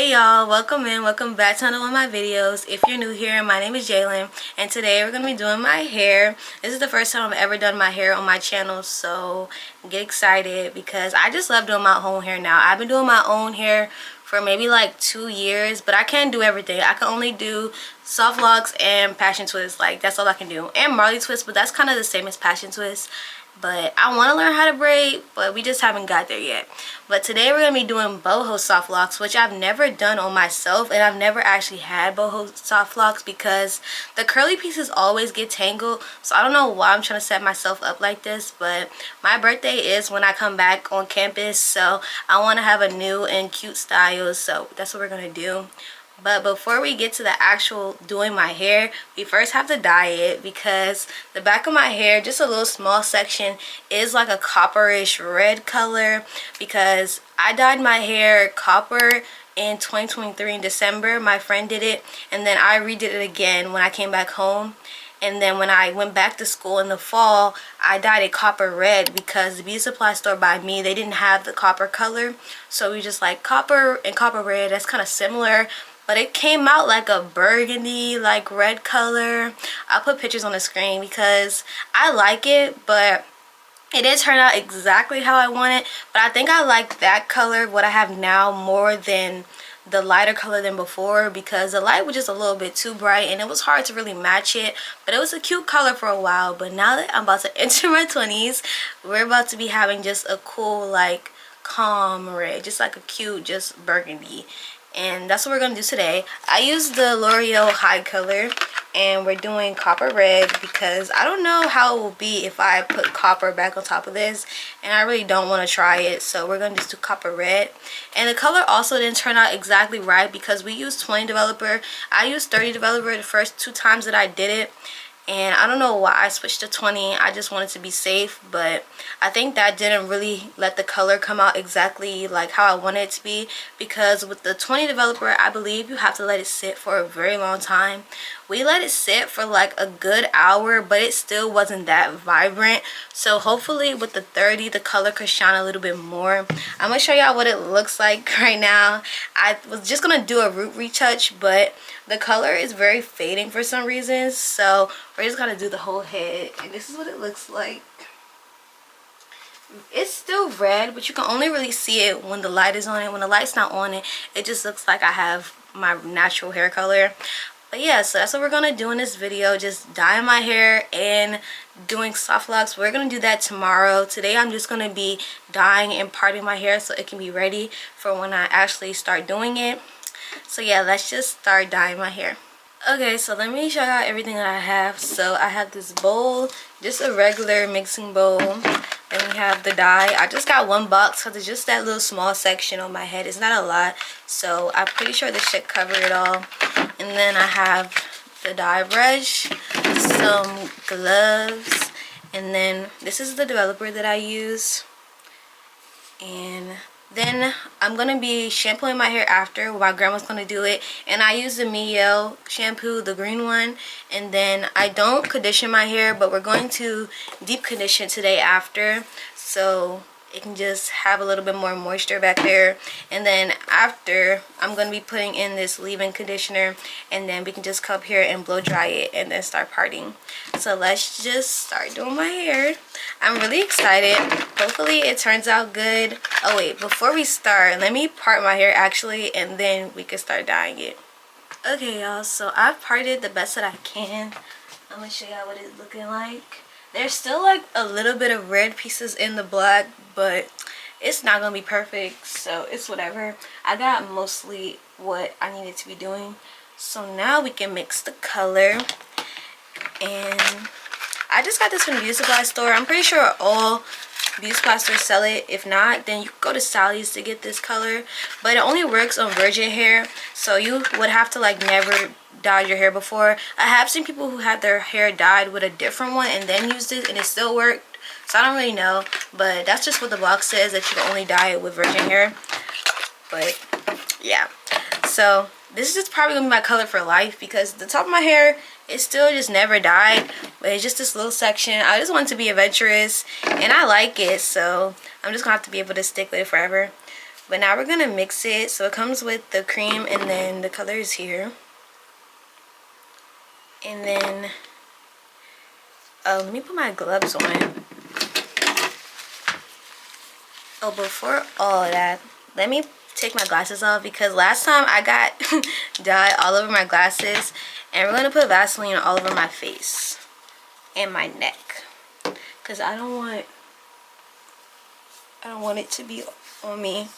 Hey y'all, welcome back to another one of my videos. If you're new here, my name is Jalen, and today we're going to be doing my hair. This is the first time I've ever done my hair on my channel, so get excited because I just love doing my own hair now. I've been doing my own hair for maybe like 2 years, but I can't do everything. I can only do soft locks and passion twists. Like, that's all I can do. And Marley twist, but that's kind of the same as passion twist. But I want to learn how to braid, but we just haven't got there yet. But today we're going to be doing boho soft locks, which I've never done on myself, and I've never actually had boho soft locks because the curly pieces always get tangled. So I don't know why I'm trying to set myself up like this, but my birthday is when I come back on campus, so I want to have a new and cute style, so that's what we're going to do. But before we get to the actual doing my hair, we first have to dye it because the back of my hair, just a little small section, is like a copperish red color because I dyed my hair copper in 2023 in December. My friend did it, and then I redid it again when I came back home. And then when I went back to school in the fall, I dyed it copper red because the beauty supply store by me, they didn't have the copper color. So we just like copper and copper red, that's kind of similar. But it came out like a burgundy, like red color. I'll put pictures on the screen because I like it, but it didn't turn out exactly how I want it. But I think I like that color, what I have now, more than the lighter color than before because the light was just a little bit too bright and it was hard to really match it. But it was a cute color for a while. But now that I'm about to enter my 20s, we're about to be having just a cool, like, calm red, just like a cute, just burgundy. And that's what we're going to do today. I used the L'Oreal high color, and we're doing copper red because I don't know how it will be if I put copper back on top of this, and I really don't want to try it, so we're going to just do copper red. And the color also didn't turn out exactly right because we used 20 developer. I used 30 developer the first 2 times that I did it, and I don't know why I switched to 20. I just wanted to be safe, but I think that didn't really let the color come out exactly like how I wanted it to be because with the 20 developer, I believe you have to let it sit for a very long time. We let it sit for like a good hour, but it still wasn't that vibrant. So hopefully with the 30, the color could shine a little bit more. I'm going to show y'all what it looks like right now. I was just going to do a root retouch, but the color is very fading for some reason. So we're just going to do the whole head. And this is what it looks like. It's still red, but you can only really see it when the light is on it. When the light's not on it, it just looks like I have my natural hair color. But yeah, so that's what we're gonna do in this video, just dyeing my hair and doing soft locks. We're gonna do that tomorrow. Today I'm just gonna be dyeing and parting my hair so it can be ready for when I actually start doing it. So yeah, let's just start dyeing my hair. Okay, so let me show you everything that I have. So I have this bowl, just a regular mixing bowl. Then we have the dye. I just got 1 box because it's just that little small section on my head. It's not a lot, so I'm pretty sure this should cover it all. And then I have the dye brush, some gloves, and then this is the developer that I use. And then I'm going to be shampooing my hair after. My grandma's going to do it. And I use the Mielle shampoo, the green one. And then I don't condition my hair, but we're going to deep condition today after. So it can just have a little bit more moisture back there. And then after, I'm going to be putting in this leave-in conditioner. And then we can just come up here and blow dry it and then start parting. So let's just start doing my hair. I'm really excited. Hopefully it turns out good. Oh wait, before we start, let me part my hair actually, and then we can start dyeing it. Okay y'all, so I've parted the best that I can. I'm going to show y'all what it's looking like. There's still like a little bit of red pieces in the black, but it's not going to be perfect, so it's whatever. I got mostly what I needed to be doing. So now we can mix the color. And I just got this from the beauty supply store. I'm pretty sure all beauty supply stores sell it. If not, then you can go to Sally's to get this color. But it only works on virgin hair, so you would have to like never dye your hair before. I have seen people who had their hair dyed with a different one and then used it and it still worked. So I don't really know, but that's just what the box says, that you can only dye it with virgin hair. But yeah, so this is probably gonna be my color for life because the top of my hair, it's still just never dyed, but it's just this little section. I just want to be adventurous and I like it, so I'm just gonna have to be able to stick with it forever. But now we're gonna mix it. So it comes with the cream and then the color is here. And then let me put my gloves on. Oh, before all of that, let me take my glasses off because last time I got dye all over my glasses, and we're gonna put Vaseline all over my face and my neck because I don't want it to be on me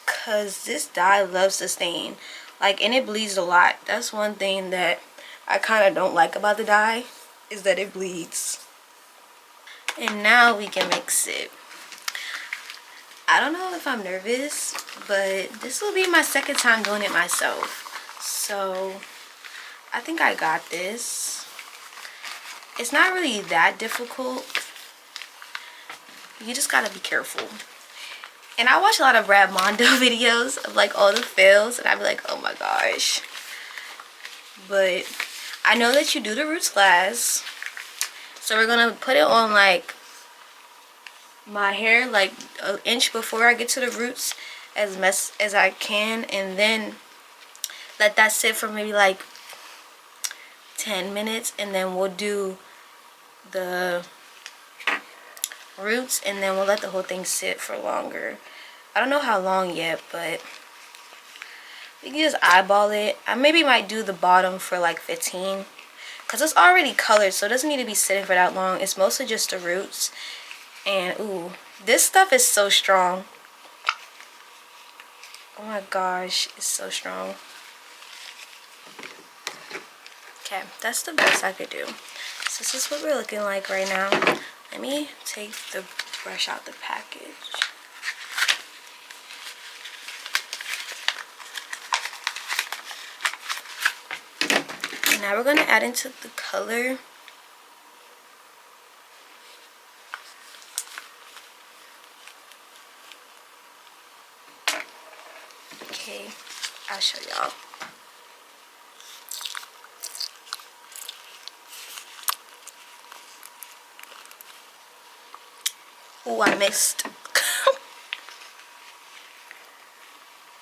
because this dye loves to stain, like, and it bleeds a lot. That's one thing that I kind of don't like about the dye, is that it bleeds. And now we can mix it. I don't know if I'm nervous, but this will be my second time doing it myself. So I think I got this. It's not really that difficult. You just gotta be careful. And I watch a lot of Brad Mondo videos of like all the fails, and I'd be like, oh my gosh. But I know that you do the roots glass. So we're gonna put it on like my hair like an inch before I get to the roots as much as I can, and then let that sit for maybe like 10 minutes, and then we'll do the roots, and then we'll let the whole thing sit for longer. I don't know how long yet, but we can just eyeball it. I maybe might do the bottom for like 15 because it's already colored, so it doesn't need to be sitting for that long. It's mostly just the roots. And ooh, this stuff is so strong. Oh my gosh, it's so strong. Okay, that's the best I could do. So this is what we're looking like right now. Let me take the brush out the package. And now we're going to add into the color. Okay, I'll show y'all. Oh, I missed.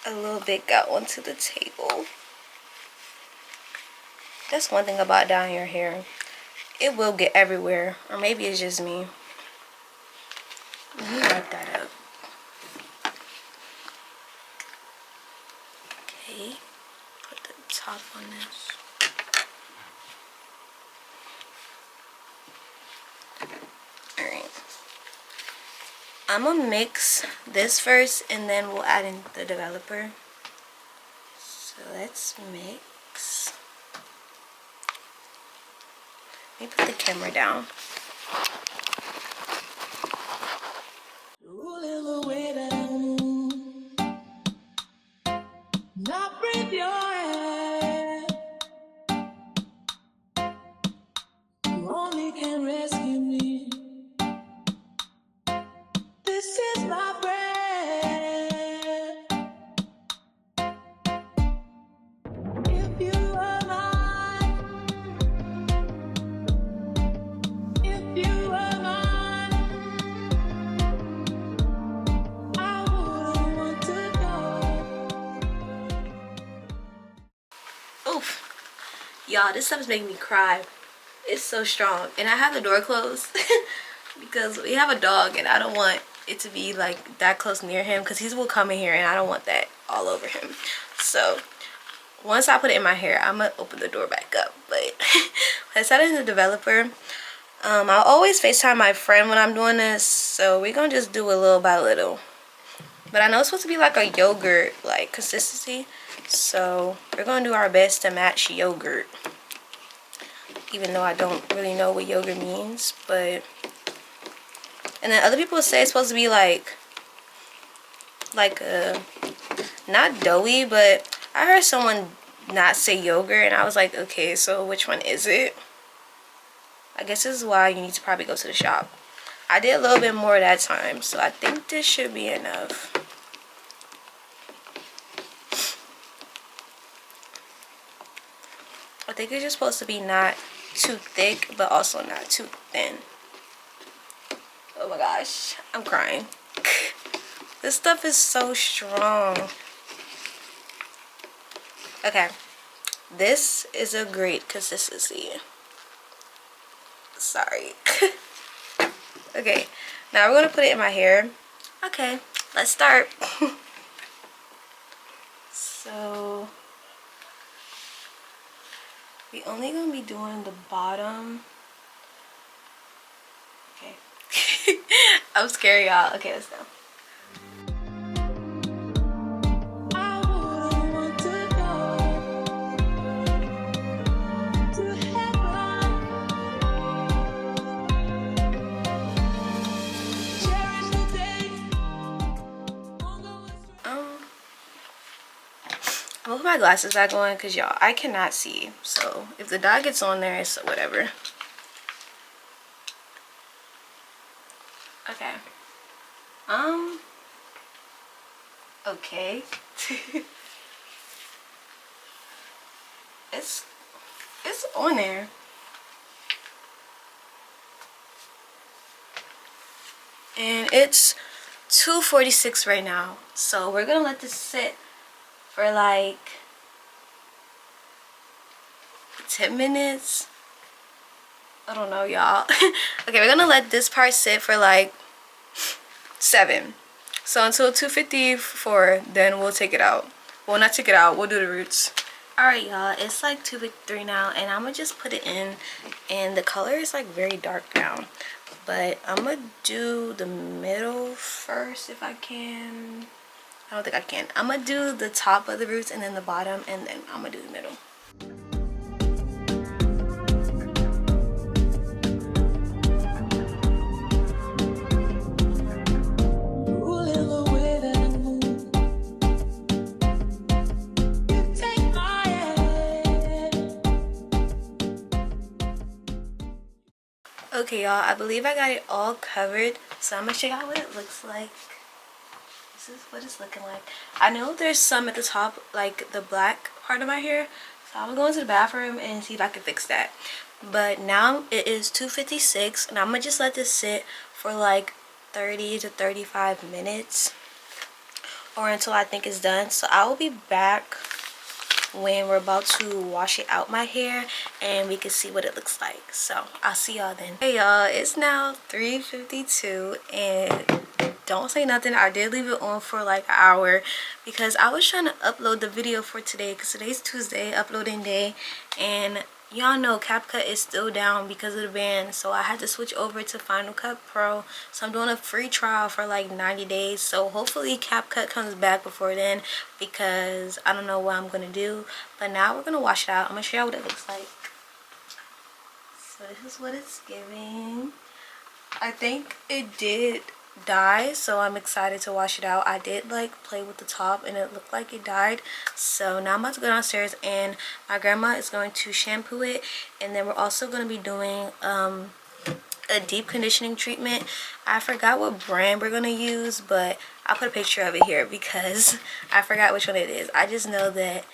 A little bit got onto the table. That's one thing about dyeing your hair. It will get everywhere. Or maybe it's just me. Let me wipe that up. Okay. Put the top on this. Alright. I'm gonna mix this first and then we'll add in the developer. So let's mix. Let me put the camera down. Not breathe your head. You only can rescue me. This is my bread. If you were mine, if you were mine, I wouldn't want to go. Oof. Y'all, this stuff is making me cry. It's so strong. And I have the door closed because we have a dog and I don't want it to be like that close near him because he will come in here and I don't want that all over him. So once I put it in my hair, I'm gonna open the door back up. But let's add in the developer. I'll always FaceTime my friend when I'm doing this, so we're gonna just do it little by little. But I know it's supposed to be like a yogurt like consistency, so we're gonna do our best to match yogurt, even though I don't really know what yogurt means. But and then other people say it's supposed to be like not doughy, but I heard someone not say yogurt and I was like, okay, so which one is it? I guess this is why you need to probably go to the shop. I did a little bit more that time, so I think this should be enough. I think it's just supposed to be not too thick, but also not too thin. Oh my gosh, I'm crying. This stuff is so strong. Okay, this is a great consistency. Sorry. Okay, now we're gonna put it in my hair. Okay, let's start. So we only gonna be doing the bottom. Okay. I'm scared, y'all. Okay, let's go. I'm gonna put my glasses back on because y'all, I cannot see. So if the dot gets on there, it's whatever. Okay. Okay. it's on there. And it's 2:46 right now. So we're gonna let this sit for like 10 minutes. I don't know, y'all. Okay, we're gonna let this part sit for like 7. So until 2:54, then we'll take it out. Well, not take it out, we'll do the roots. Alright, y'all, it's like 2:53 now, and I'm gonna just put it in, and the color is like very dark now. But I'm gonna do the middle first if I can. I don't think I can. I'm gonna do the top of the roots and then the bottom, and then I'm gonna do the middle. Okay, y'all, I believe I got it all covered, so I'm gonna show y'all what it looks like. This is what it's looking like. I know there's some at the top, like the black part of my hair, so I'm gonna go into the bathroom and see if I can fix that. But now it is 2:56, and I'm gonna just let this sit for like 30 to 35 minutes, or until I think it's done. So I will be back when we're about to wash it out my hair and we can see what it looks like. So I'll see y'all then. Hey y'all, it's now 3:52, and don't say nothing, I did leave it on for like an hour because I was trying to upload the video for today, because today's Tuesday, uploading day, and y'all know CapCut is still down because of the ban, so I had to switch over to Final Cut Pro. So I'm doing a free trial for like 90 days, so hopefully CapCut comes back before then, because I don't know what I'm gonna do. But now we're gonna wash it out. I'm gonna show you what it looks like. So this is what it's giving. I think it did dye, so I'm excited to wash it out. I did like play with the top and it looked like it dyed. So now I'm about to go downstairs and my grandma is going to shampoo it, and then we're also going to be doing a deep conditioning treatment. I forgot what brand we're going to use, but I'll put a picture of it here because I forgot which one it is. I just know that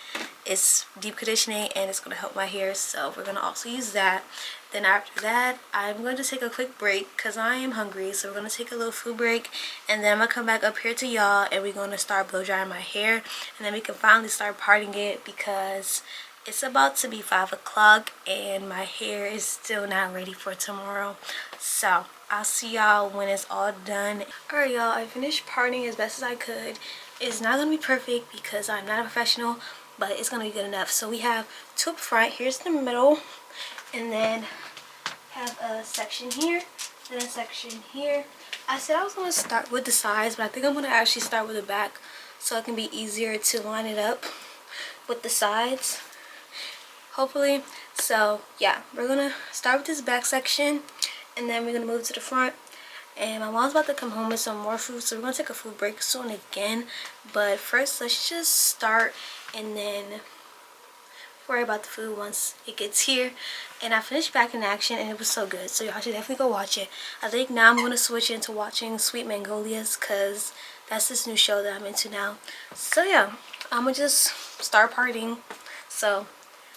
it's deep conditioning and it's going to help my hair, so we're going to also use that. Then after that, I'm going to take a quick break because I am hungry, so we're going to take a little food break, and then I'm going to come back up here to y'all and we're going to start blow drying my hair, and then we can finally start parting it because it's about to be 5 o'clock and my hair is still not ready for tomorrow. So I'll see y'all when it's all done. Alright y'all, I finished parting as best as I could. It's not going to be perfect because I'm not a professional, but it's going to be good enough. So we have 2 up front, here's the middle, and then have a section here, then a section here. I said I was going to start with the sides, but I think I'm going to actually start with the back so it can be easier to line it up with the sides, hopefully. So yeah, we're going to start with this back section, and then we're going to move to the front. And my mom's about to come home with some more food, so we're going to take a food break soon again. But first, let's just start and then worry about the food once it gets here. And I finished Back in Action and it was so good, so y'all should definitely go watch it. I think now I'm going to switch into watching Sweet Magnolias because that's this new show that I'm into now. So yeah, I'm going to just start partying. So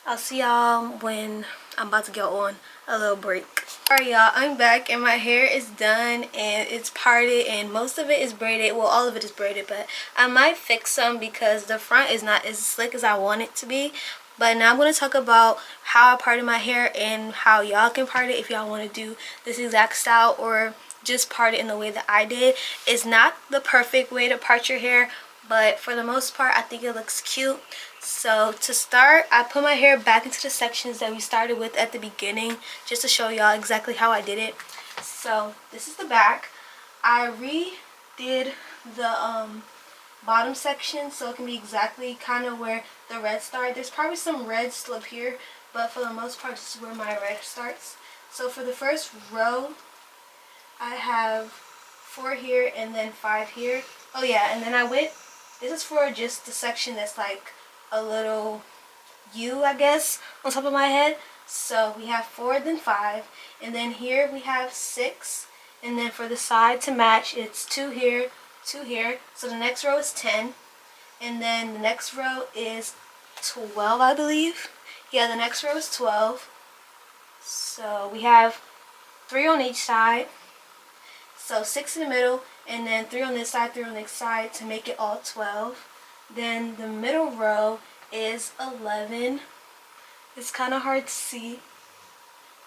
I'll see y'all when I'm about to go on a little break. Alright y'all, I'm back and my hair is done and it's parted and most of it is braided. Well, all of it is braided, but I might fix some because the front is not as slick as I want it to be. But now I'm going to talk about how I parted my hair and how y'all can part it if y'all want to do this exact style or just part it in the way that I did. It's not the perfect way to part your hair, but for the most part I think it looks cute. So to start, I put my hair back into the sections that we started with at the beginning just to show y'all exactly how I did it. So this is the back. I redid the bottom section so it can be exactly kind of where the red started. There's probably some red still up here, but for the most part this is where my red starts. So for the first row I have 4 here and then 5 here. Oh yeah, and then I went, this is for just the section that's like a little U, I guess, on top of my head. So we have 4, then 5, and then here we have 6, and then for the side to match it's 2 here, 2 here. So the next row is 10, and then the next row is 12, I believe. Yeah, the next row is 12. So we have 3 on each side, so 6 in the middle, and then 3 on this side, 3 on the next side to make it all 12. Then the middle row is 11. It's kind of hard to see.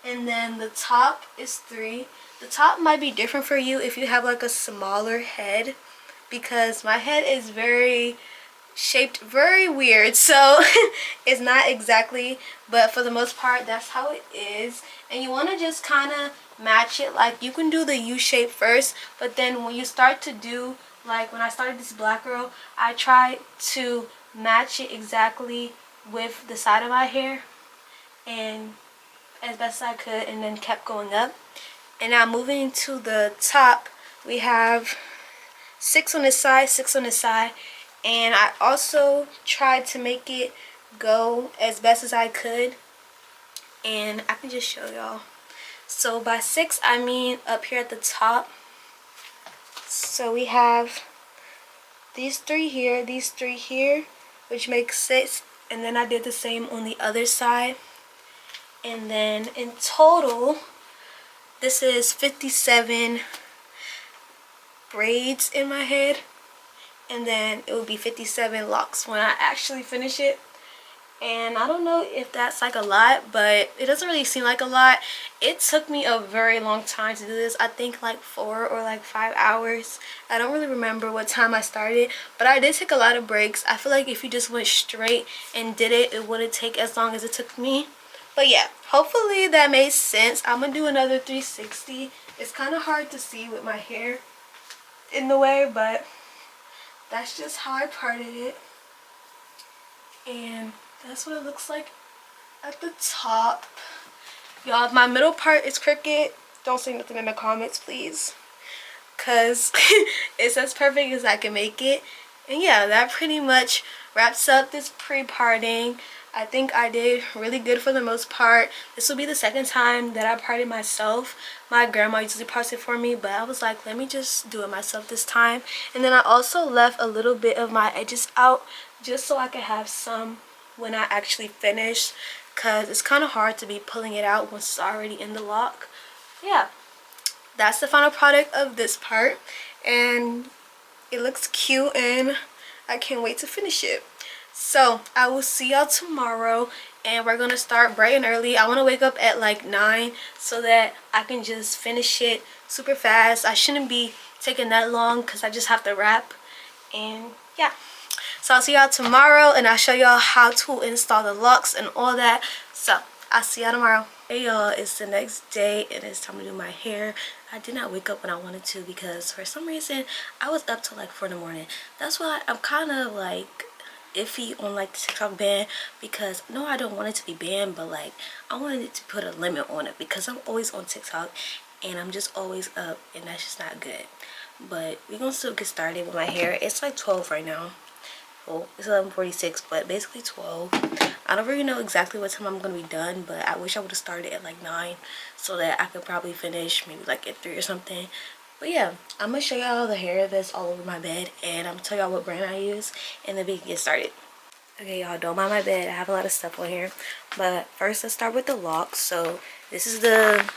And then the top is 3. The top might be different for you if you have like a smaller head, because my head is shaped very weird, so it's not exactly, but for the most part that's how it is. And you want to just kind of match it. Like you can do the U shape first, but then when you start to do, like when I started this black girl, I tried to match it exactly with the side of my hair and as best as I could, and then kept going up. And now moving to the top, we have 6 on this side, 6 on this side, and I also tried to make it go as best as I could, and I can just show y'all. So by 6 I mean up here at the top. So we have these 3 here, these 3 here, which makes 6, and then I did the same on the other side. And then in total this is 57 braids in my head, and then it will be 57 locks when I actually finish it. And I don't know if that's like a lot, but it doesn't really seem like a lot. It took me a very long time to do this. I think like 4 or like 5 hours. I don't really remember what time I started, but I did take a lot of breaks. I feel like if you just went straight and did it, it wouldn't take as long as it took me. But yeah, hopefully that made sense. I'm gonna do another 360. It's kind of hard to see with my hair in the way, but that's just how I parted it. And that's what it looks like at the top. Y'all, if my middle part is crooked, don't say nothing in the comments, please, because it's as perfect as I can make it. And yeah, that pretty much wraps up this pre-parting. I think I did really good for the most part. This will be the second time that I parted myself. My grandma usually parts it for me, but I was like, let me just do it myself this time. And then I also left a little bit of my edges out just so I could have some when I actually finish, because it's kind of hard to be pulling it out once it's already in the lock. Yeah, that's the final product of this part, and it looks cute and I can't wait to finish it. So I will see y'all tomorrow, and we're gonna start bright and early. I want to wake up at like 9 so that I can just finish it super fast. I shouldn't be taking that long because I just have to wrap. And yeah, so I'll see y'all tomorrow, and I'll show y'all how to install the locks and all that. So I'll see y'all tomorrow. Hey y'all, it's the next day and it's time to do my hair. I did not wake up when I wanted to because for some reason I was up till like 4 in the morning. That's why I'm kind of like iffy on like the TikTok ban, because no, I don't want it to be banned, but like I wanted it to put a limit on it because I'm always on TikTok and I'm just always up, and that's just not good. But we're gonna still get started with my hair. It's like 12 right now. Well, it's 11:46, but basically 12. I don't really know exactly what time I'm gonna be done, but I wish I would have started at like 9 so that I could probably finish maybe like at 3 or something. But yeah, I'm gonna show y'all the hair that's all over my bed, and I'm gonna tell y'all what brand I use, and then we can get started. Okay y'all, don't mind my bed, I have a lot of stuff on here, but first let's start with the locks. So this is the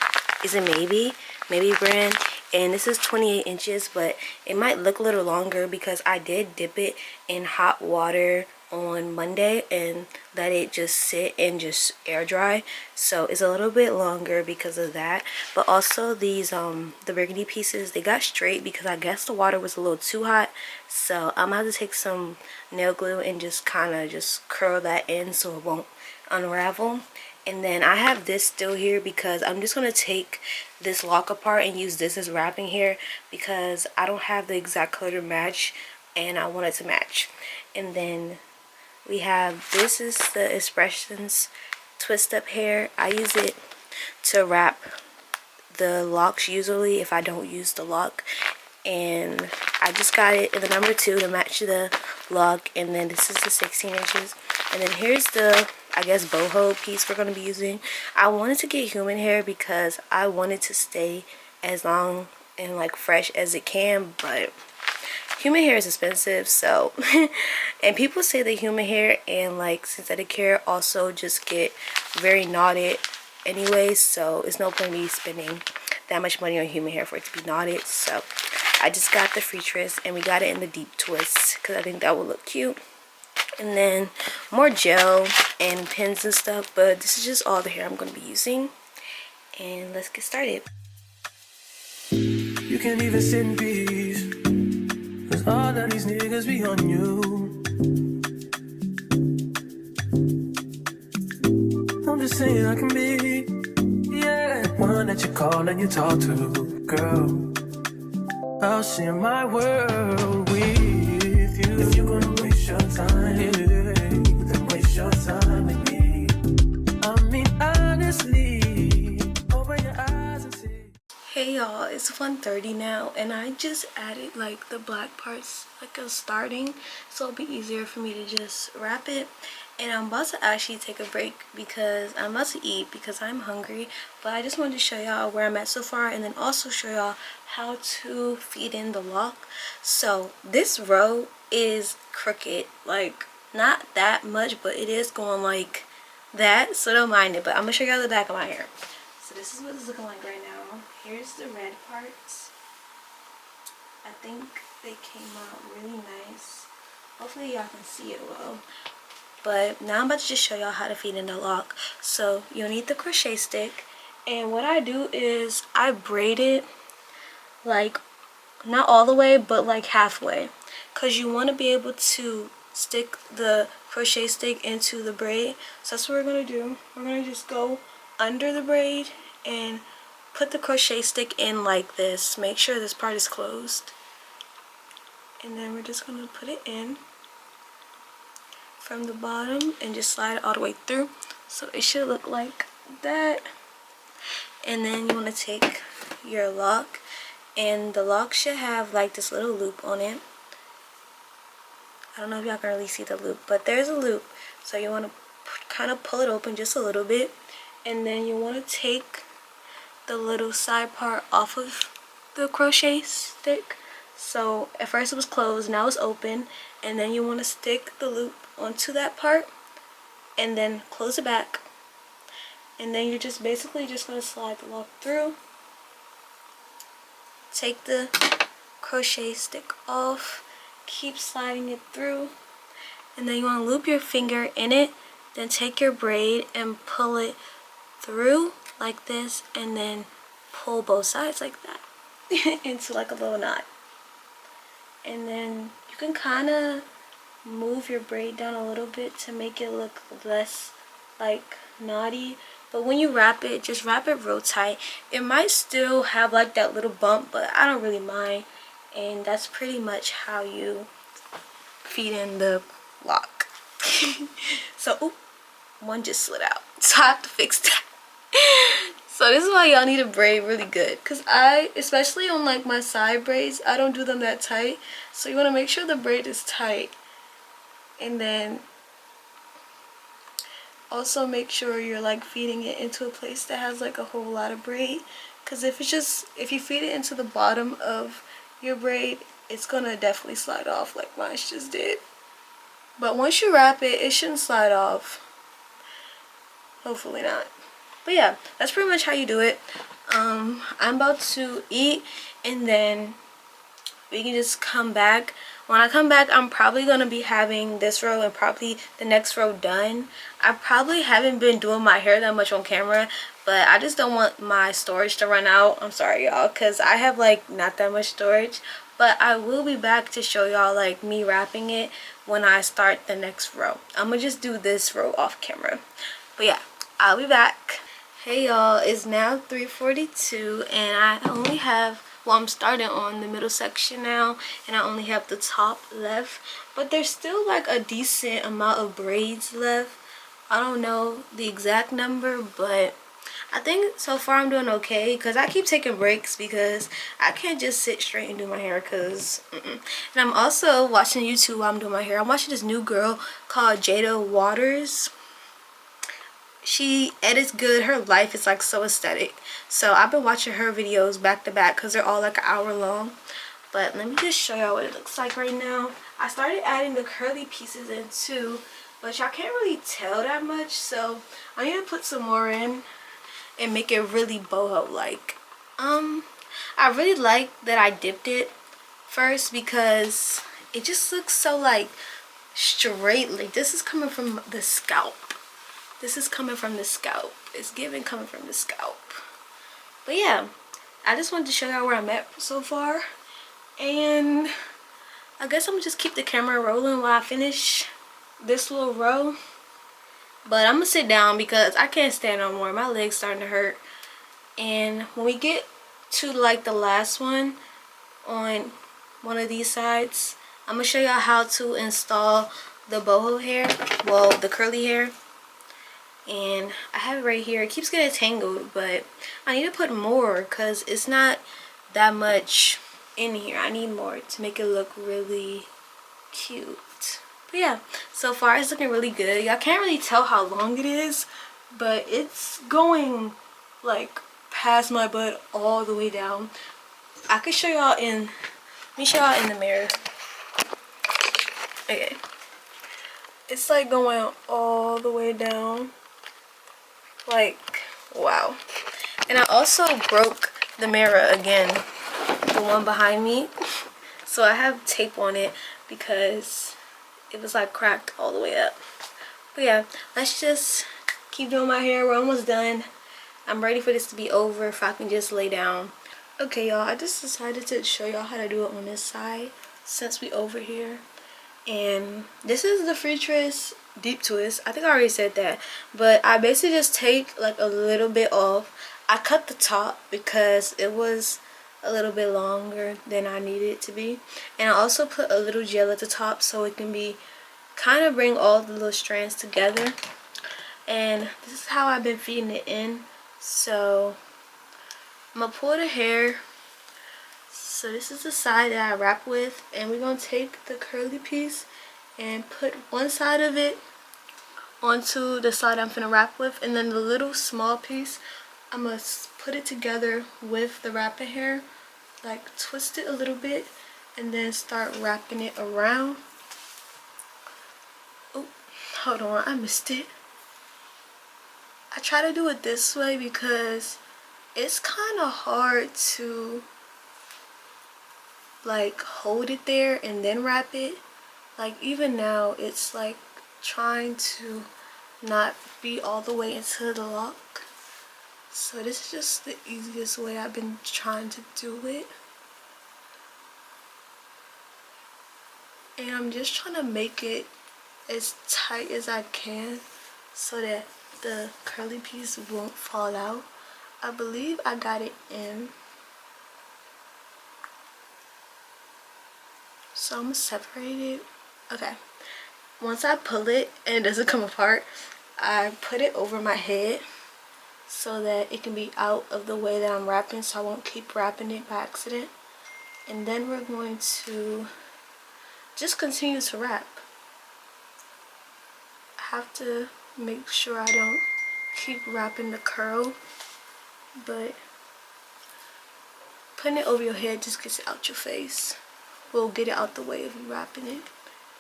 is a Maybe brand, and this is 28 inches, but it might look a little longer because I did dip it in hot water on Monday and let it just sit and just air dry, so it's a little bit longer because of that. But also these the burgundy pieces, they got straight because I guess the water was a little too hot, so I'm gonna have to take some nail glue and just kind of just curl that in so it won't unravel. And then I have this still here because I'm just going to take this lock apart and use this as wrapping here because I don't have the exact color to match and I want it to match. And then we have, this is the Expressions twist up hair. I use it to wrap the locks usually if I don't use the lock. And I just got it in the number 2 to match the lock. And then this is the 16 inches. And then here's the, I guess, boho piece we're going to be using. I wanted to get human hair because I wanted to stay as long and like fresh as it can, but human hair is expensive, so and people say that human hair and like synthetic hair also just get very knotted anyway, so it's no point in me spending that much money on human hair for it to be knotted. So I just got the free twist and we got it in the deep twist because I think that would look cute. And then more gel and pins and stuff, but this is just all the hair I'm going to be using. And let's get started. You can't even sit in peace, cause all of these niggas be on you. I'm just saying I can be, yeah, one that you call and you talk to, girl. I'll share my world with you. If you're gonna waste your time, then waste your time with me. I mean, honestly, open your eyes and see. Hey y'all, it's 1:30 now and I just added like the black parts like a starting, so it'll be easier for me to just wrap it. And I'm about to actually take a break because I'm about to eat because I'm hungry, but I just wanted to show y'all where I'm at so far and then also show y'all how to feed in the lock. So this row is crooked, like not that much, but it is going like that, so don't mind it. But I'm gonna show y'all the back of my hair. So this is what it's looking like right now. Here's the red parts. I think they came out really nice. Hopefully y'all can see it well. But now I'm about to just show y'all how to feed in the lock. So you'll need the crochet stick. And what I do is I braid it like not all the way, but like halfway. Because you want to be able to stick the crochet stick into the braid. So that's what we're going to do. We're going to just go under the braid and put the crochet stick in like this. Make sure this part is closed. And then we're just going to put it in from the bottom and just slide it all the way through. So it should look like that. And then you want to take your lock, and the lock should have like this little loop on it. I don't know if y'all can really see the loop, but there's a loop. So you want to kind of pull it open just a little bit, and then you want to take the little side part off of the crochet stick. So at first it was closed, now it's open, and then you want to stick the loop onto that part and then close it back, and then you're just basically just going to slide the lock through, take the crochet stick off, keep sliding it through, and then you want to loop your finger in it, then take your braid and pull it through like this, and then pull both sides like that into like a little knot. And then you can kind of move your braid down a little bit to make it look less like knotty. But when you wrap it, just wrap it real tight. It might still have like that little bump, but I don't really mind. And that's pretty much how you feed in the lock. So, oop, one just slid out, so I have to fix that. So this is why y'all need to braid really good, because especially on like my side braids, I don't do them that tight. So you want to make sure the braid is tight, and then also make sure you're like feeding it into a place that has like a whole lot of braid, because if you feed it into the bottom of your braid, it's gonna definitely slide off like mine just did. But once you wrap it, it shouldn't slide off. Hopefully not. But yeah, that's pretty much how you do it. I'm about to eat and then we can just come back. When I come back, I'm probably going to be having this row and probably the next row done. I probably haven't been doing my hair that much on camera, but I just don't want my storage to run out. I'm sorry y'all, because I have like not that much storage, but I will be back to show y'all like me wrapping it when I start the next row. I'm gonna just do this row off camera, but yeah, I'll be back. Hey y'all, it's now 3:42 and I only have, well, I'm starting on the middle section now and I only have the top left, but there's still like a decent amount of braids left. I don't know the exact number, but I think so far I'm doing okay because I keep taking breaks because I can't just sit straight and do my hair because and I'm also watching YouTube while I'm doing my hair. I'm watching this new girl called Jada Waters. She edits good. Her life is like so aesthetic, so I've been watching her videos back to back because they're all like an hour long. But let me just show y'all what it looks like right now. I started adding the curly pieces in too, but y'all can't really tell that much, so I need to put some more in and make it really boho like. I really like that I dipped it first because it just looks so like straight. Like this is coming from the scalp. This is coming from the scalp. It's giving coming from the scalp. But yeah, I just wanted to show y'all where I'm at so far. And I guess I'm gonna just keep the camera rolling while I finish this little row. But I'm gonna sit down because I can't stand no more. My legs starting to hurt. And when we get to like the last one on one of these sides, I'm gonna show y'all how to install the boho hair. Well, the curly hair. And I have it right here. It keeps getting tangled, but I need to put more because it's not that much in here. I need more to make it look really cute. But yeah, so far it's looking really good. Y'all can't really tell how long it is, but it's going like past my butt all the way down. I could show y'all in, let me show y'all in the mirror. Okay, it's like going all the way down. Like, wow. And I also broke the mirror again, the one behind me, so I have tape on it because it was like cracked all the way up. But yeah, let's just keep doing my hair. We're almost done. I'm ready for this to be over if I can just lay down. Okay y'all, I just decided to show y'all how to do it on this side since we over here. And this is the free twist deep twist. I think I already said that, but I basically just take like a little bit off. I cut the top because it was a little bit longer than I needed it to be, and I also put a little gel at the top so it can be kind of bring all the little strands together. And this is how I've been feeding it in. So I'm gonna pull the hair. So this is the side that I wrap with, and we're gonna take the curly piece and put one side of it onto the side I'm gonna wrap with, and then the little small piece I'm gonna put it together with the wrapping hair, like twist it a little bit and then start wrapping it around. Oh, hold on, I missed it. I try to do it this way because it's kind of hard to like hold it there and then wrap it. Like even now it's like trying to not be all the way into the lock. So this is just the easiest way I've been trying to do it. And I'm just trying to make it as tight as I can so that the curly piece won't fall out. I believe I got it in. So I'm gonna separate it. Okay. Once I pull it and it doesn't come apart, I put it over my head so that it can be out of the way that I'm wrapping, so I won't keep wrapping it by accident. And then we're going to just continue to wrap. I have to make sure I don't keep wrapping the curl, but putting it over your head just gets it out your face. Will get it out the way of you wrapping it.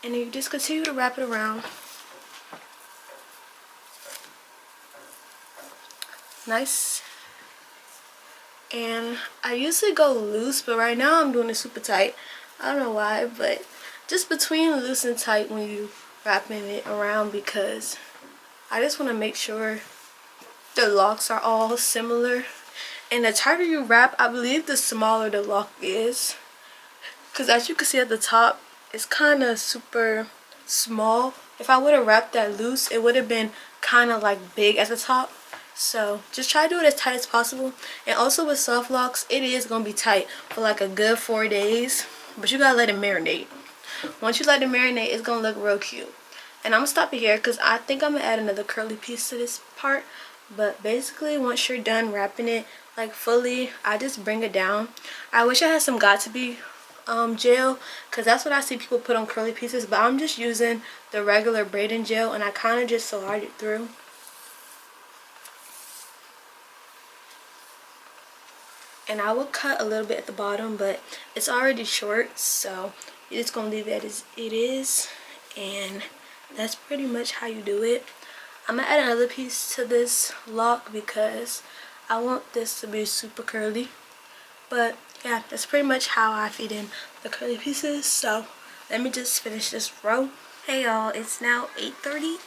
And then you just continue to wrap it around. Nice And I usually go loose, but right now I'm doing it super tight. I don't know why, but just between loose and tight when you wrapping it around, because I just want to make sure the locks are all similar. And the tighter you wrap, I believe the smaller the lock is, because as you can see at the top, it's kind of super small. If I would have wrapped that loose, it would have been kind of like big at the top. So just try to do it as tight as possible. And also with soft locks, it is going to be tight for like a good 4 days, but you gotta let it marinate. Once you let it marinate, it's going to look real cute. And I'm going to stop it here because I think I'm going to add another curly piece to this part. But basically, once you're done wrapping it like fully, I just bring it down. I wish I had some got-to-be gel, because that's what I see people put on curly pieces, but I'm just using the regular braiding gel, and I kind of just slide it through. And I will cut a little bit at the bottom, but it's already short, so you're just gonna leave it as it is. And that's pretty much how you do it. I'm gonna add another piece to this lock because I want this to be super curly. But yeah, that's pretty much how I feed in the curly pieces. So let me just finish this row. Hey y'all, it's now 8:30.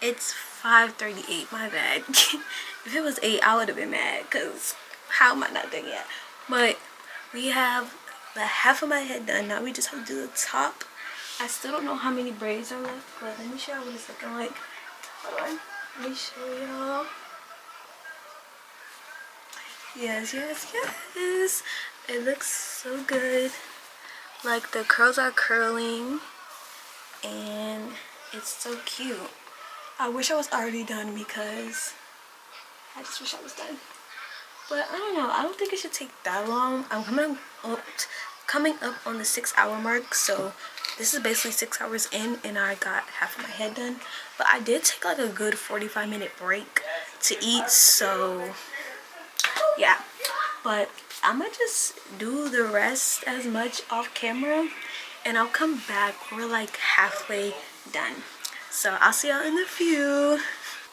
It's 5:38, my bad. If it was 8, I would have been mad, because how am I not done yet? But we have the half of my head done. Now we just have to do the top. I still don't know how many braids are left, but let me show y'all what it's looking like. Hold on, let me show y'all. Yes, yes, yes. It looks so good. Like the curls are curling and it's so cute. I wish I was already done, because I just wish I was done. But I don't know, I don't think it should take that long. I'm coming up on the 6-hour mark, so this is basically 6 hours in and I got half of my head done. But I did take like a good 45-minute break to eat, so yeah. But I'm gonna just do the rest as much off camera and I'll come back when we're like halfway done. So I'll see y'all in a few.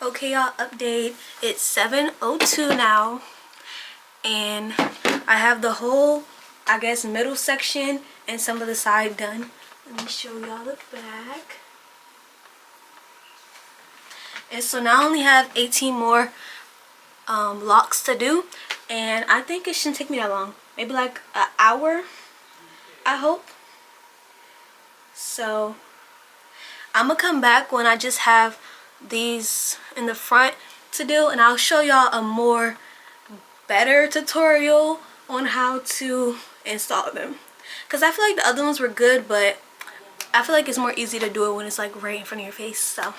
Okay y'all, update. It's 7:02 now and I have the whole, I guess, middle section and some of the side done. Let me show y'all the back. And so now I only have 18 more locks to do, and I think it shouldn't take me that long. Maybe like an hour, I hope. So I'm gonna come back when I just have these in the front to do, and I'll show y'all a more better tutorial on how to install them, because I feel like the other ones were good, but I feel like it's more easy to do it when it's like right in front of your face. So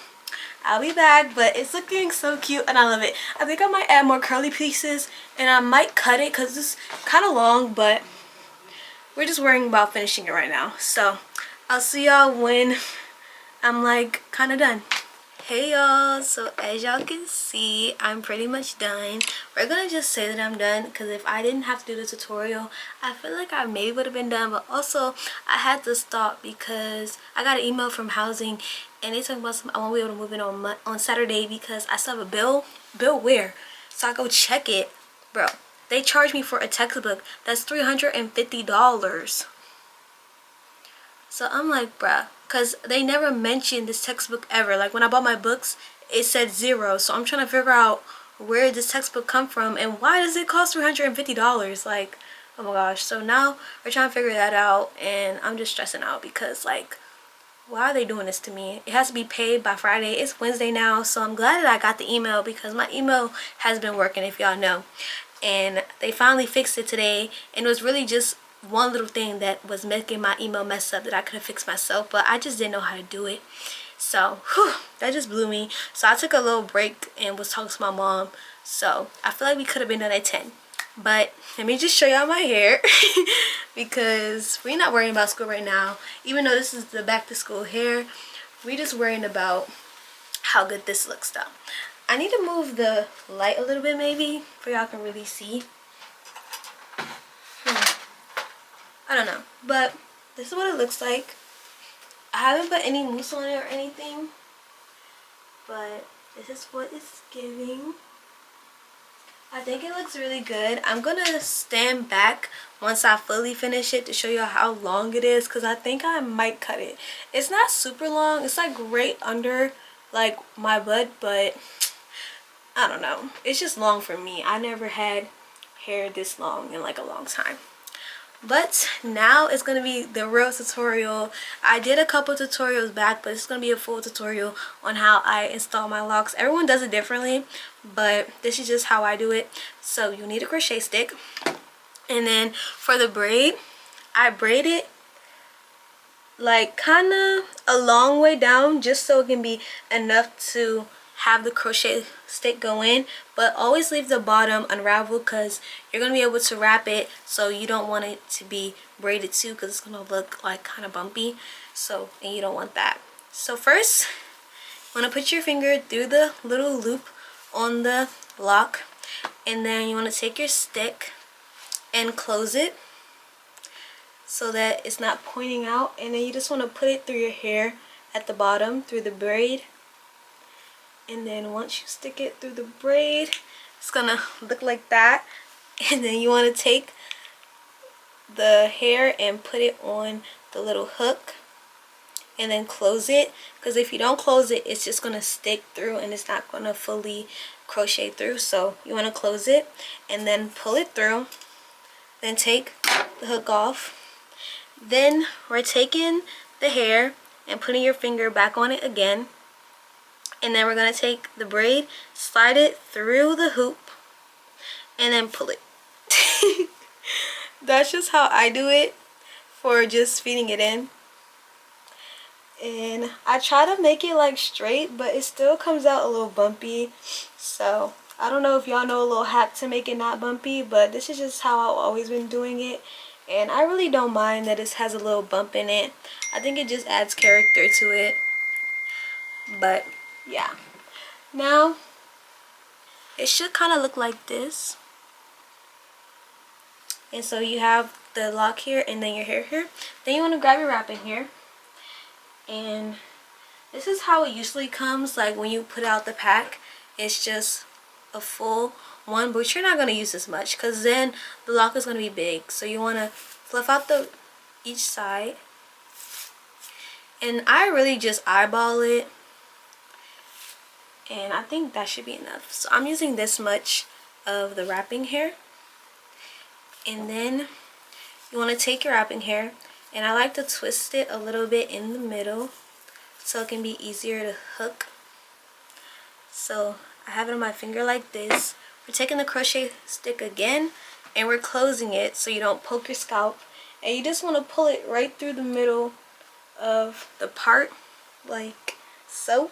I'll be back, but it's looking so cute and I love it. I think I might add more curly pieces and I might cut it because it's kind of long, but we're just worrying about finishing it right now. So I'll see y'all when I'm like kind of done. Hey y'all, so as y'all can see, I'm pretty much done. We're gonna just say that I'm done, because if I didn't have to do the tutorial, I feel like I maybe would have been done. But also I had to stop because I got an email from housing and they talking about I won't be able to move in on Saturday because I still have a bill where, so I go check it. Bro, they charged me for a textbook that's $350. So I'm like, bruh, because they never mentioned this textbook ever. Like when I bought my books, it said 0. So I'm trying to figure out where did this textbook come from and why does it cost $350? Like, oh my gosh. So now we're trying to figure that out, and I'm just stressing out because, like, why are they doing this to me? It has to be paid by Friday. It's Wednesday now, so I'm glad that I got the email because my email has been working, if y'all know. And they finally fixed it today, and it was really just one little thing that was making my email mess up that I could have fixed myself, but I just didn't know how to do it. So whew, that just blew me. So I took a little break and was talking to my mom. So I feel like we could have been done at 10. But let me just show y'all my hair because we're not worrying about school right now. Even though this is the back to school hair, we're just worrying about how good this looks though. I need to move the light a little bit maybe for y'all can really see. I don't know, but this is what it looks like. I haven't put any mousse on it or anything, but this is what it's giving. I think it looks really good. I'm gonna stand back once I fully finish it to show you how long it is, because I think I might cut it. It's not super long. It's like right under like my butt, but I don't know. It's just long for me. I never had hair this long in like a long time. But now it's going to be the real tutorial. I did a couple tutorials back, but it's going to be a full tutorial on how I install my locks. Everyone does it differently, but this is just how I do it. So you need a crochet stick. And then for the braid, I braid it like kind of a long way down just so it can be enough to have the crochet stick go in, but always leave the bottom unraveled because you're going to be able to wrap it, so you don't want it to be braided too because it's going to look like kind of bumpy, so, and you don't want that. So first you want to put your finger through the little loop on the lock, and then you want to take your stick and close it so that it's not pointing out, and then you just want to put it through your hair at the bottom through the braid. And then once you stick it through the braid, it's gonna look like that. And then you want to take the hair and put it on the little hook and then close it, because if you don't close it, it's just gonna stick through and it's not gonna fully crochet through. So you want to close it and then pull it through, then take the hook off. Then we're taking the hair and putting your finger back on it again. And then we're going to take the braid, slide it through the hoop, and then pull it. That's just how I do it for just feeding it in. And I try to make it like straight, but it still comes out a little bumpy. So I don't know if y'all know a little hack to make it not bumpy, but this is just how I've always been doing it. And I really don't mind that it has a little bump in it. I think it just adds character to it. But yeah, now it should kind of look like this. And so you have the lock here and then your hair here. Then you want to grab your wrapping hair, and this is how it usually comes, like when you put out the pack. It's just a full one, but you're not going to use as much because then the lock is going to be big. So you want to fluff out each side, and I really just eyeball it. And I think that should be enough. So I'm using this much of the wrapping hair. And then you want to take your wrapping hair, and I like to twist it a little bit in the middle so it can be easier to hook. So I have it on my finger like this. We're taking the crochet stick again and we're closing it so you don't poke your scalp. And you just want to pull it right through the middle of the part like so.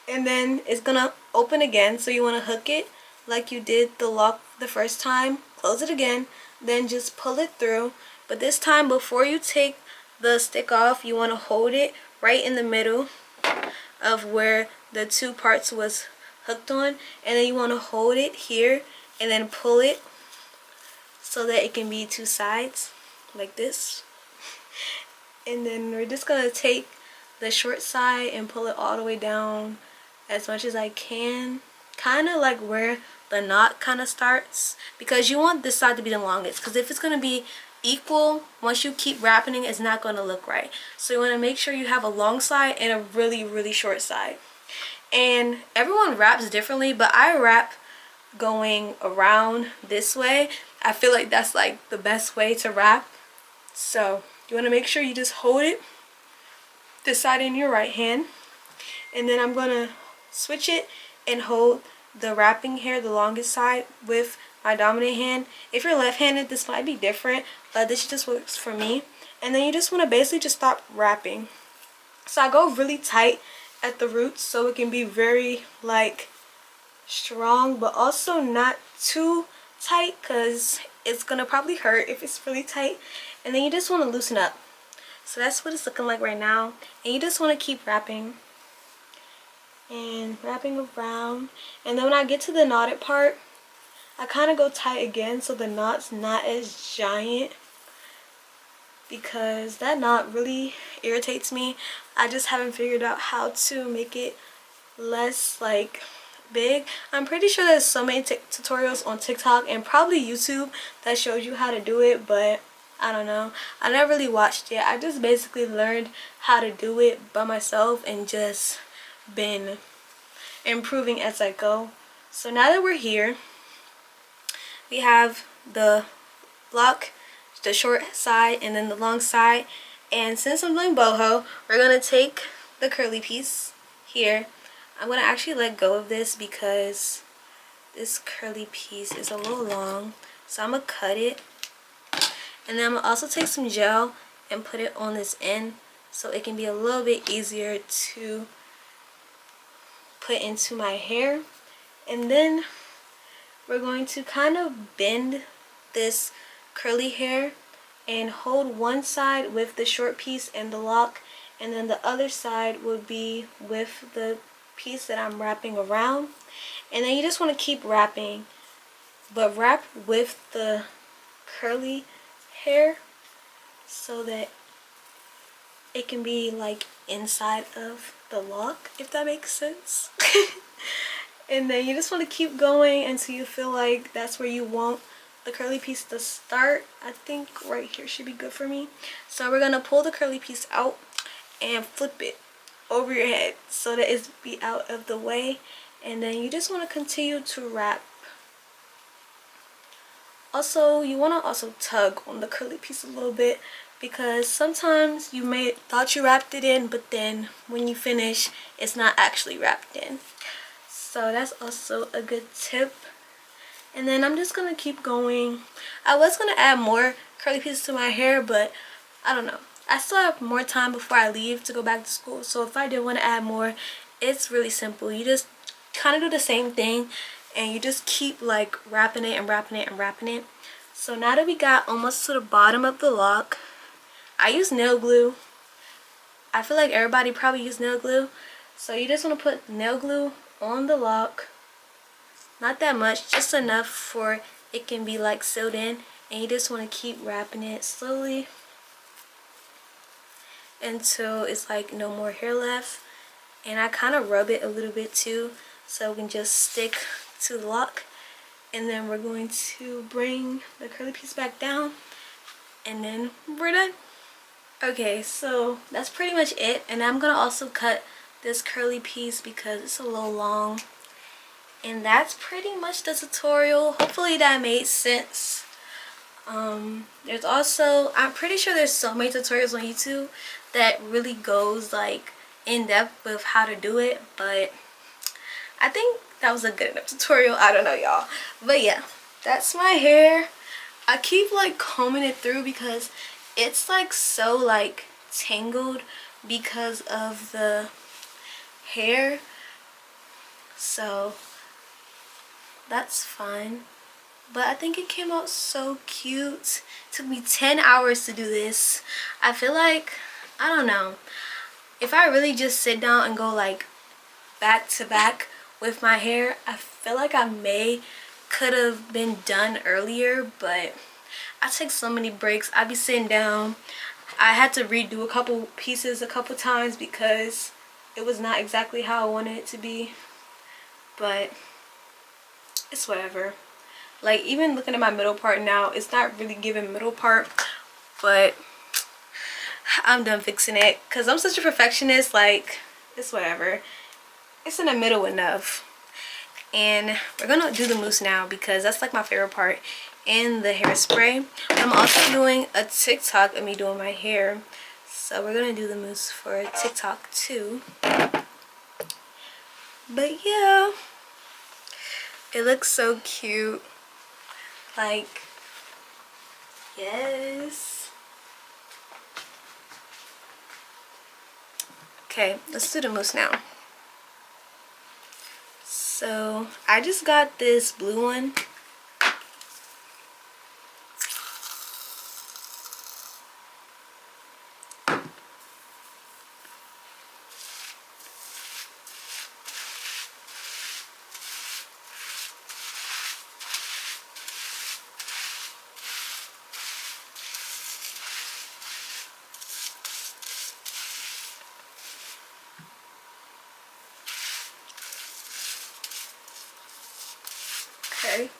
And then it's gonna open again, so you want to hook it like you did the lock the first time. Close it again, then just pull it through. But this time, before you take the stick off, you want to hold it right in the middle of where the two parts was hooked on, and then you want to hold it here and then pull it so that it can be two sides like this. And then we're just gonna take the short side and pull it all the way down as much as I can, kind of like where the knot kind of starts, because you want this side to be the longest, because if it's going to be equal, once you keep wrapping it, it's not going to look right. So you want to make sure you have a long side and a really short side. And everyone wraps differently, but I wrap going around this way. I feel like that's like the best way to wrap. So you want to make sure you just hold it this side in your right hand, and then I'm going to switch it and hold the wrapping hair, the longest side, with my dominant hand. If you're left-handed, this might be different, but this just works for me. And then you just want to basically just stop wrapping. So I go really tight at the roots so it can be very like strong, but also not too tight because it's gonna probably hurt if it's really tight. And then you just want to loosen up. So that's what it's looking like right now, and you just want to keep wrapping and wrapping around. And then when I get to the knotted part, I kind of go tight again so the knot's not as giant, because that knot really irritates me. I just haven't figured out how to make it less like big. I'm pretty sure there's so many tutorials on TikTok and probably YouTube that shows you how to do it, but I don't know. I never really watched it. I just basically learned how to do it by myself and just been improving as I go. So now that we're here, we have the lock, the short side, and then the long side. And since I'm doing boho, we're gonna take the curly piece here. I'm gonna actually let go of this because this curly piece is a little long, so I'm gonna cut it. And then I'm gonna also take some gel and put it on this end so it can be a little bit easier to put into my hair. And then we're going to kind of bend this curly hair and hold one side with the short piece and the lock, and then the other side would be with the piece that I'm wrapping around. And then you just want to keep wrapping, but wrap with the curly hair so that it can be like inside of the lock, if that makes sense. And then you just want to keep going until you feel like that's where you want the curly piece to start. I think right here should be good for me. So we're gonna pull the curly piece out and flip it over your head so that it's be out of the way. And then you just want to continue to wrap. Also, you want to also tug on the curly piece a little bit, because sometimes you may thought you wrapped it in, but then when you finish, it's not actually wrapped in. So that's also a good tip. And then I'm just gonna keep going. I was gonna add more curly pieces to my hair, but I don't know. I still have more time before I leave to go back to school. So if I did want to add more, it's really simple. You just kind of do the same thing and you just keep like wrapping it and wrapping it and wrapping it. So now that we got almost to the bottom of the lock, I use nail glue. I feel like everybody probably use nail glue. So you just want to put nail glue on the lock. Not that much, just enough for it can be like sealed in, and you just want to keep wrapping it slowly until it's like no more hair left. And I kind of rub it a little bit too so it can just stick to the lock. And then we're going to bring the curly piece back down and then we're done. Okay, so that's pretty much it. And I'm gonna also cut this curly piece because it's a little long. And that's pretty much the tutorial. Hopefully that made sense. There's also, I'm pretty sure there's so many tutorials on YouTube that really goes like in depth with how to do it, but I think that was a good enough tutorial. I don't know, y'all, but yeah, that's my hair. I keep like combing it through because it's like so like tangled because of the hair, so that's fine. But I think it came out so cute. It took me 10 hours to do this. I feel like, I don't know, if I really just sit down and go like back to back with my hair, I feel like I could have been done earlier, but I take so many breaks. I be sitting down. I had to redo a couple pieces a couple times because it was not exactly how I wanted it to be, but it's whatever. Like, even looking at my middle part now, it's not really giving middle part, but I'm done fixing it because I'm such a perfectionist. Like, it's whatever. It's in the middle enough. And we're gonna do the mousse now because that's like my favorite part in the hairspray. I'm also doing a TikTok of me doing my hair, so we're gonna do the mousse for TikTok too. But yeah, it looks so cute. Like, yes. Okay, let's do the mousse now. So I just got this blue one. Okay.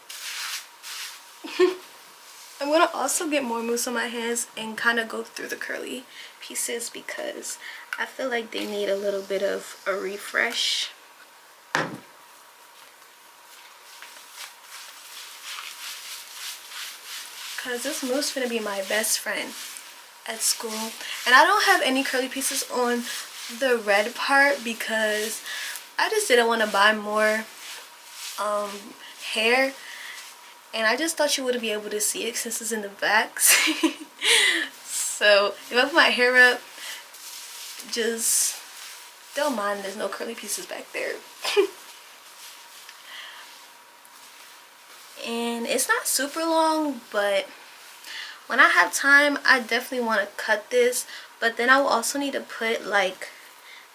I'm gonna also get more mousse on my hands and kind of go through the curly pieces because I feel like they need a little bit of a refresh. Because this mousse is gonna be my best friend at school. And I don't have any curly pieces on the red part because I just didn't want to buy more hair, and I just thought you wouldn't be able to see it since it's in the backs. So if I put my hair up, just don't mind there's no curly pieces back there. And it's not super long, but when I have time I definitely want to cut this, but then I will also need to put like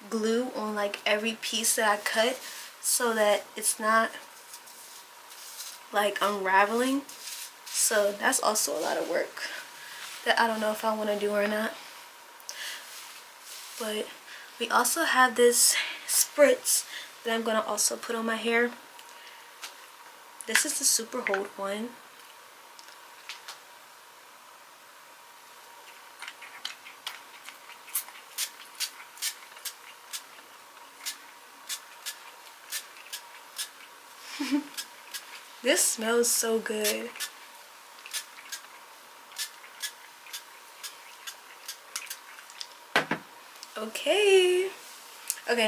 glue on like every piece that I cut so that it's not like unraveling. So that's also a lot of work that I don't know if I want to do or not. But we also have this spritz that I'm going to also put on my hair. This is the super hold one. This smells so good. Okay,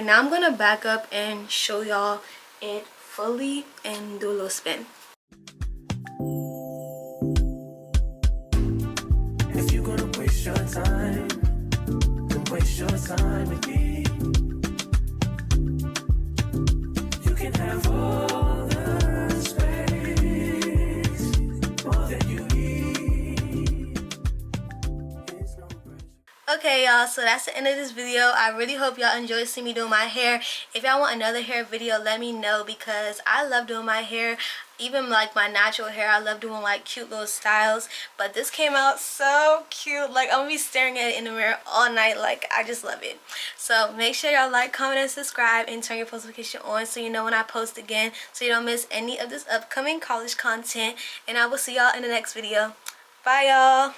now I'm gonna back up and show y'all it fully and do a little spin. If you're gonna waste your time, then waste your time with me. You can have all the space, more than you need. It's no pressure. Okay y'all, so that's the end of this video. I really hope y'all enjoyed seeing me doing my hair. If y'all want another hair video, let me know because I love doing my hair. Even like my natural hair, I love doing like cute little styles, but this came out so cute. Like I'm gonna be staring at it in the mirror all night. Like I just love it. So make sure y'all like, comment, and subscribe, and turn your post notification on so you know when I post again, so you don't miss any of this upcoming college content. And I will see y'all in the next video. Bye y'all.